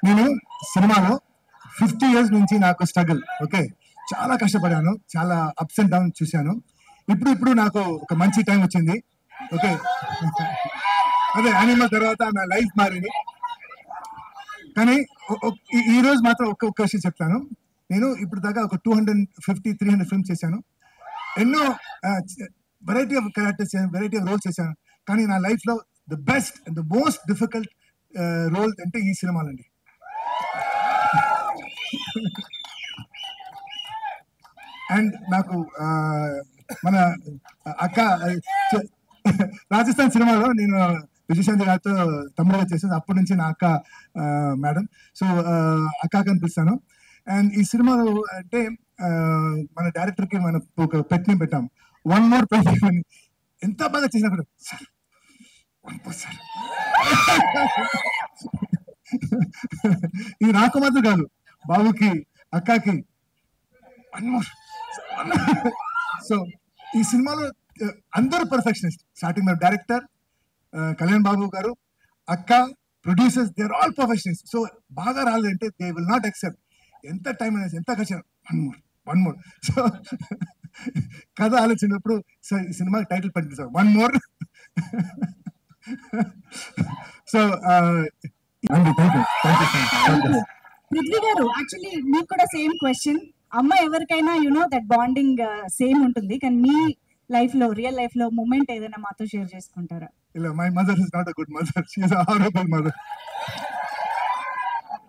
నేను సినిమాలో 50 years నుంచి నాకు స్ట్రగుల్. ఓకే, చాలా కష్టపడాను, చాలా అప్స్ అండ్ డౌన్ చూశాను. ఇప్పుడు నాకు ఒక మంచి టైం వచ్చింది. ఓకే, అదే యానిమల్ తర్వాత నా లైఫ్ మారింది. కానీ ఈ రోజు మాత్రం ఒక్క విషయం చెప్తాను. నేను ఇప్పుడు దాకా ఒక 250-300 ఫిల్మ్స్ చేశాను. ఎన్నో variety of characters, variety of roles చేశాను. కానీ నా లైఫ్ లో the best and the most difficult role అంటే ఈ సినిమాలండి. అండ్ నాకు మన అక్క రాజస్థాన్ సినిమాలో నేను విజయశాంతి గారితో తమ్ముడుగా చేసేది. అప్పటి నుంచి నా అక్క మేడం. సో అక్క కనిపిస్తాను. అండ్ ఈ సినిమాలో అంటే మన డైరెక్టర్ కి మనం ఒక పెట్ నేమ్ పెట్టాం, వన్ మోర్ పెట్. ఎంత బాగా చేసినా కూడా సార్ సార్ ఇది నాకు మాత్రం కాదు, బాబుకి అక్కకి వన్ మోర్. సో ఈ సినిమాలో అందరూ perfectionist. Starting director Kalyan Babu గారు, అక్క, producers, they are all perfectionist. So బాగా రాలేదంటే దే విల్ నాట్ యాక్సెప్ట్. ఎంత టైం అనేది, ఎంత ఖర్చు, వన్ మోర్. సో కథ ఆలోచించినప్పుడు సార్ ఈ సినిమా టైటిల్ పెట్టింది sir, one more. So Prithvi గారు, యాక్చువల్లీ మీకు కూడా సేమ్ క్వశ్చన్. అమ్మ ఎవరికైనా దట్ బాండింగ్ సేమ్ ఉంటుంది, కానీ మీ లైఫ్ లో, రియల్ లైఫ్ లో మూమెంట్ ఏదైనా మాతో షేర్ చేసుకుంటారా? ఇలా my mother is not a good mother, she is a horrible mother.